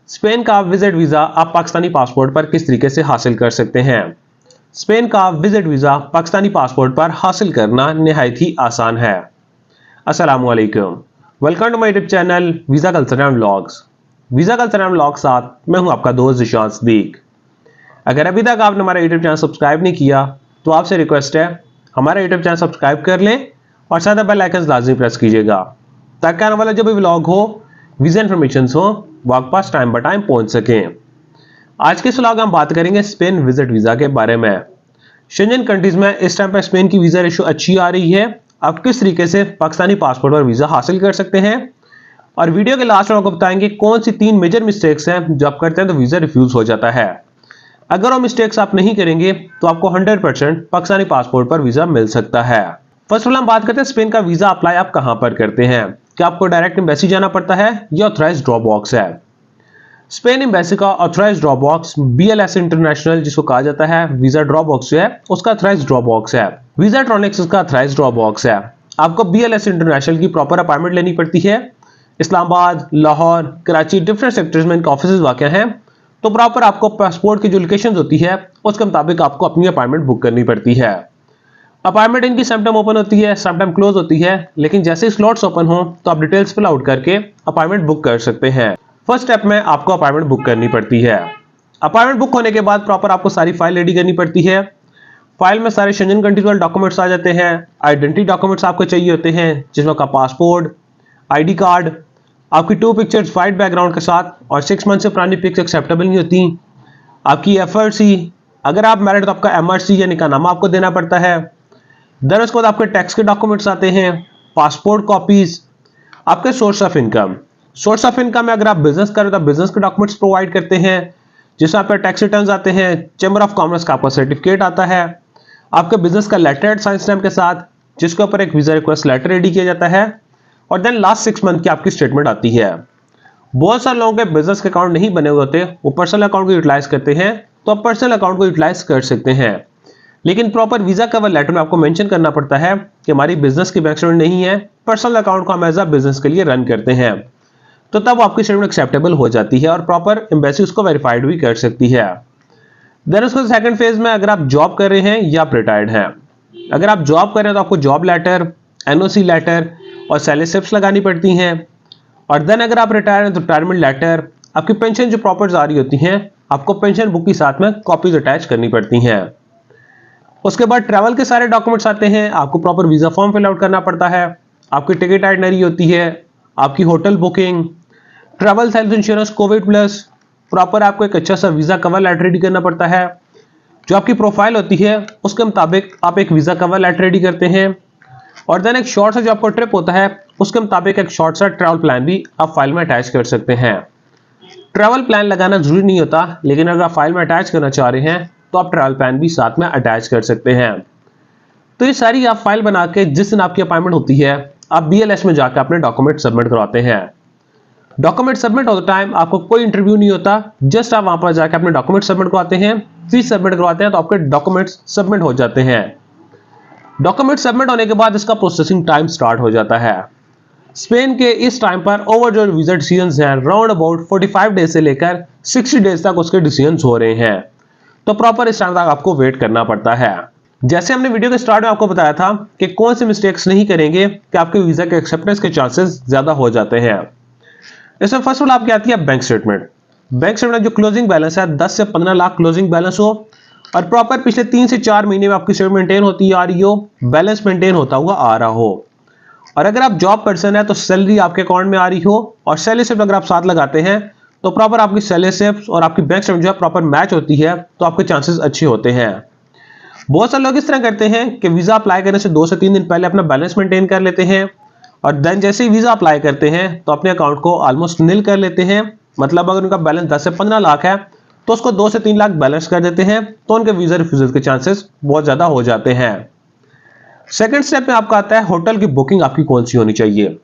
Spain का visit visa आप Pakistani passport पर किस तरीके से हासिल कर सकते हैं। स्पेन का विजिट वीजा पाकिस्तानी पासपोर्ट पर हासिल करना निहायत ही आसान है। अस्सलामु अलैकुम, welcome to my YouTube channel visa culture and vlogs. Visa culture and vlog साथ मैं हूं आपका दोस्त ज़िशान सिद्दीक। अगर अभी तक आपने हमारा यूट्यूब चैनल सब्सक्राइब नहीं किया तो आपसे रिक्वेस्ट है हमारा यूट्यूब चैनल सब्सक्राइब कर लें और साथ बेल आइकन लाजमी प्रेस कीजिएगा ताकि आने वाला जो भी व्लॉग हो, वीजा इन्फॉर्मेशन हो, वो आपके पास टाइम बाय टाइम पहुंच सकें। आज के इस व्लॉग में हम बात करेंगे स्पेन विजिट वीजा के बारे में। शेंजन कंट्रीज में इस टाइम पर स्पेन की वीजा रेशो अच्छी आ रही है। आप किस तरीके से पाकिस्तानी पासपोर्ट पर वीजा हासिल कर सकते हैं और वीडियो के लास्ट में आपको बताएंगे कौन सी 3 मेजर मिस्टेक्स हैं जो आप करते हैं तो वीजा रिफ्यूज हो जाता है। अगर वो मिस्टेक्स आप नहीं करेंगे तो आपको 100% पाकिस्तानी पासपोर्ट पर वीजा मिल सकता है। फर्स्ट ऑफ ऑल हम बात करते हैं स्पेन का वीजा अप्लाई आप कहां पर करते हैं। क्या आपको डायरेक्ट एम्बेसी जाना पड़ता है या ऑथराइज्ड ड्रॉप बॉक्स है। स्पेन एम्बेसी का authorised drop box BLS international जिसको कहा जाता है वीजा ड्रॉप बॉक्स जो है उसका ऑथराइज्ड ड्रॉप बॉक्स है। वीजा ट्रॉनिक्स उसका ऑथराइज्ड ड्रॉप बॉक्स है। आपको BLS इंटरनेशनल की प्रॉपर अपॉइंटमेंट लेनी पड़ती है। इस्लामाबाद, लाहौर, कराची डिफरेंट सेक्टर्स में इनके ऑफिस वाक़ हैं। तो प्रॉपर आपको पासपोर्ट की जो लोकेशन होती है उसके मुताबिक आपको अपनी अपॉइंटमेंट बुक करनी पड़ती है। अपॉइंटमेंट इनकी समटाइम ओपन होती है, समटाइम क्लोज होती है, लेकिन जैसे स्लॉट्स ओपन हो तो आप डिटेल्स फिल आउट करके अपॉइंटमेंट बुक कर सकते हैं। फर्स्ट स्टेप में आपको अपॉइंटमेंट बुक करनी पड़ती है। अपॉइंटमेंट बुक होने के बाद प्रॉपर आपको सारी फाइल रेडी करनी पड़ती है। फाइल में सारे शेंजन कंट्रीज वाले डॉक्यूमेंट्स आ जाते हैं। आइडेंटिटी डॉक्यूमेंट्स आपको चाहिए होते हैं जिसमें आपका पासपोर्ट, ID कार्ड, आपकी 2 पिक्चर्स वाइट बैकग्राउंड के साथ और 6 मंथ से पुरानी पिक्स एक्सेप्टेबल नहीं होती। आपकी FRC, अगर आप मैरिड तो आपका MRC या निकाहनामा आपको देना पड़ता है। देन उसके बाद आपके टैक्स के डॉक्यूमेंट्स आते हैं, पासपोर्ट कॉपीज, आपके source of income. Source of income में अगर आप बिजनेस कर रहे हो तो बिजनेस के डॉक्यूमेंट्स प्रोवाइड करते हैं जिसमें आपके टैक्स रिटर्न्स आते हैं, चैम्बर ऑफ कॉमर्स का आपका सर्टिफिकेट आता है, आपके बिजनेस का लेटर साइन स्टैम्प के साथ जिसके ऊपर एक वीजा रिक्वेस्ट लेटर रेडी किया जाता है और देन लास्ट 6 मंथ की आपकी स्टेटमेंट आती है। बहुत सारे लोगों के बिजनेस के अकाउंट नहीं बने हुए होते, वो पर्सनल अकाउंट को यूटिलाइज करते हैं, तो आप पर्सनल अकाउंट को यूटिलाइज कर सकते हैं। लेकिन प्रॉपर वीजा कवर लेटर में आपको मेंशन करना पड़ता है कि हमारी बिजनेस की बैंक स्टेटमेंट नहीं है, पर्सनल अकाउंट को हम एज अ बिजनेस के लिए रन करते हैं, तो तब आपकी स्टेटमेंट एक्सेप्टेबल हो जाती है और प्रॉपर एम्बेसी उसको वेरीफाइड भी कर सकती है। देन उसके सेकंड फेज में अगर आप जॉब कर रहे हैं या आप रिटायर्ड हैं। अगर आप जॉब कर रहे हैं तो आपको जॉब लेटर, NOC लेटर और सैलरी स्लिप्स लगानी पड़ती हैं। और देन अगर आप रिटायर हैं तो रिटायरमेंट लेटर, आपकी पेंशन जो प्रॉपर आ रही होती हैं आपको पेंशन बुक के साथ में कॉपीज अटैच करनी पड़ती हैं। उसके बाद ट्रैवल के सारे डॉक्यूमेंट्स आते हैं, आपको proper visa form fill out करना पड़ता है, आपकी टिकट आइटनरी होती है, आपकी hotel booking, travel health insurance, covid plus, proper आपको एक अच्छा सा वीजा कवर लेटर रेडी करना पड़ता है। जो आपकी प्रोफाइल होती है उसके मुताबिक आप एक वीजा कवर लेटर रेडी करते हैं और देन एक शॉर्ट सा जो आपका ट्रिप होता है उसके मुताबिक एक शॉर्ट सा ट्रैवल प्लान भी आप फाइल में अटैच कर सकते हैं। ट्रैवल प्लान लगाना जरूरी नहीं होता, लेकिन अगर आप फाइल में अटैच करना चाह रहे हैं तो आप ट्रैवल प्लान भी साथ में अटैच कर सकते हैं। तो ये सारी आप फाइल बना के जिस दिन आपकी अपॉइंटमेंट होती है आप BLS में जाकर अपने डॉक्यूमेंट सबमिट करवाते हैं। डॉक्यूमेंट सबमिट होते टाइम आपको कोई इंटरव्यू नहीं होता, जस्ट आप वहां पर जाकर अपने डॉक्यूमेंट सबमिट करवाते हैं, फीस सबमिट करवाते हैं तो आपके डॉक्यूमेंट्स सबमिट हो जाते हैं। डॉक्यूमेंट सबमिट होने के बाद इसका प्रोसेसिंग टाइम स्टार्ट हो जाता है। स्पेन के इस टाइम पर ओवर जो वीजा डिसीजंस हैं राउंड अबाउट 45 डेज से लेकर 60 डेज तक उसके डिसीजंस हो रहे हैं, तो प्रॉपर इस टाइम तक आपको वेट करना पड़ता है। जैसे हमने वीडियो के स्टार्ट में आपको बताया था कि कौन से मिस्टेक्स नहीं करेंगे कि आपके वीजा के एक्सेप्टेंस के चांसेस ज्यादा हो जाते हैं। इसमें फर्स्ट ऑफ ऑल आपकी आती है बैंक स्टेटमेंट। बैंक स्टेटमेंट जो क्लोजिंग बैलेंस है 10 से 15 लाख क्लोजिंग बैलेंस हो और प्रॉपर पिछले 3 से 4 महीने में आपकी स्टेटमेंट मेंटेन होती आ रही हो, बैलेंस मेंटेन होता हुआ आ रहा हो। और अगर आप जॉब पर्सन है तो सैलरी आपके अकाउंट में आ रही हो और सैलरी स्लिप अगर आप साथ लगाते हैं तो प्रॉपर आपकी सैलरी स्लिप्स और आपकी बैंक स्टेटमेंट जो है प्रॉपर मैच होती है, तो आपके चांसेस अच्छे होते हैं। बहुत सारे लोग इस तरह करते हैं कि वीजा अप्लाई करने से 2 से 3 दिन पहले अपना बैलेंस मेंटेन कर लेते हैं और देन जैसे ही वीजा अप्लाई करते हैं तो अपने अकाउंट को ऑलमोस्ट नील कर लेते हैं। मतलब अगर उनका बैलेंस 10 से 15 लाख है तो उसको 2 से 3 लाख बैलेंस कर देते हैं, तो उनके वीजा रिफ्यूजल के चांसेस बहुत ज्यादा हो जाते हैं। सेकंड स्टेप में आपका आता है होटल की बुकिंग आपकी कौन सी होनी चाहिए।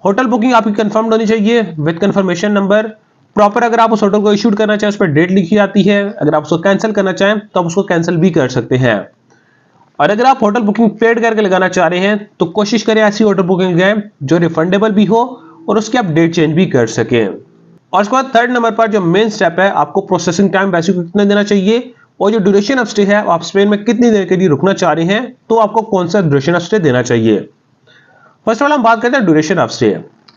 होटल बुकिंग आपकी कंफर्म्ड होनी चाहिए विद कंफर्मेशन नंबर। प्रॉपर अगर आप उस होटल को इशूड करना चाहें उस पर डेट लिखी जाती है, अगर आप उसको कैंसिल करना चाहें तो आप उसको कैंसिल भी कर सकते हैं। और अगर आप होटल बुकिंग पेड करके लगाना चाह रहे हैं तो कोशिश करें ऐसी होटल बुकिंग लगाएं जो रिफंडेबल भी हो और उसकी आप डेट चेंज भी कर सकें। और उसके बाद थर्ड नंबर पर जो मेन स्टेप है, आपको प्रोसेसिंग टाइम वैसे को कितना देना चाहिए और जो ड्यूरेशन ऑफ स्टे है, आप स्पेन में कितनी देर के लिए रुकना चाह रहे हैं, तो आपको कौन सा ड्यूरेशन ऑफ स्टे देना चाहिए। फर्स्ट ऑफ ऑल हम बात करते हैं ड्यूरेशन ऑफ स्टे।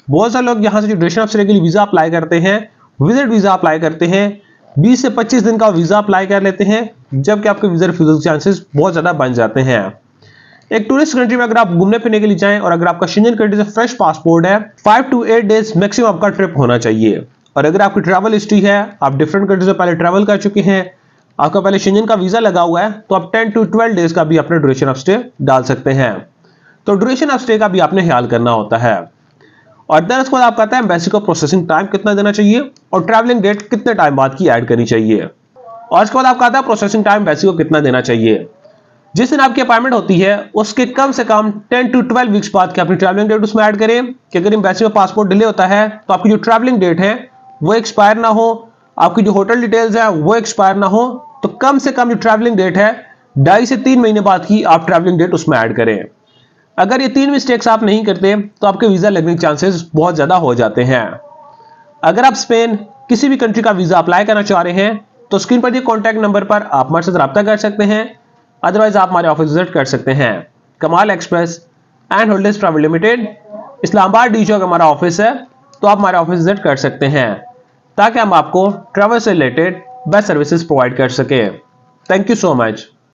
बहुत सारे लोग यहां से जो ड्यूरेशन ऑफ स्टे के लिए वीजा अप्लाई करते हैं, विजिट वीजा अप्लाई करते हैं, 20 से 25 दिन का वीजा अप्लाई कर लेते हैं, जबकि आपके वीजा रिफ्यूजल के चांसेस बहुत ज्यादा बन जाते हैं। एक टूरिस्ट कंट्री में अगर आप घूमने फिरने के लिए जाएं और अगर आपका शेंजन कंट्री से फ्रेश पासपोर्ट है, 5 to 8 डेज मैक्सिमम आपका ट्रिप होना चाहिए। और अगर आपकी ट्रैवल हिस्ट्री है, आप डिफरेंट कंट्री से पहले ट्रैवल कर चुके हैं, आपका पहले शेंजन का वीजा लगा हुआ है, तो आप 10 to 12 डेज का भी अपने ड्यूरेशन ऑफ स्टे डाल सकते हैं। तो ड्यूरेशन ऑफ स्टे का भी आपने ख्याल करना होता है। और देन उसके बाद आप कहते हैं एम्बेसी को प्रोसेसिंग टाइम कितना देना चाहिए और ट्रैवलिंग डेट कितने टाइम बाद की ऐड करनी चाहिए। और उसके बाद आप कहते हैं प्रोसेसिंग टाइम एम्बेसी को कितना देना चाहिए। जिस दिन आपकी अपॉइंटमेंट होती है उसके कम से कम 10 to 12 वीक्स बाद की अपनी ट्रैवलिंग डेट उसमें ऐड करें कि अगर एम्बेसी में पासपोर्ट डिले होता है तो आपकी जो ट्रैवलिंग डेट है वो एक्सपायर ना हो, आपकी जो होटल डिटेल्स है वो एक्सपायर ना हो, तो कम से कम जो ट्रैवलिंग डेट है 2.5 से 3 महीने बाद की आप ट्रैवलिंग डेट उसमें ऐड करें। अगर ये 3 मिस्टेक्स आप नहीं करते तो आपके वीजा लगने के चांसेस बहुत ज्यादा हो जाते हैं। अगर आप स्पेन किसी भी कंट्री का वीजा अप्लाई करना चाह रहे हैं तो स्क्रीन पर दिए कॉन्टैक्ट नंबर पर आप हमारे साथ रब्ता कर सकते हैं, अदरवाइज आप हमारे ऑफिस विजिट कर सकते हैं। कमाल एक्सप्रेस एंड होल्डेज ट्रैवल लिमिटेड, इस्लामाबाद डी चौक हमारा ऑफिस है, तो आप हमारे ऑफिस विजिट कर सकते हैं ताकि हम आपको ट्रैवल से रिलेटेड बेस्ट सर्विसेज प्रोवाइड कर सके। Thank you so much.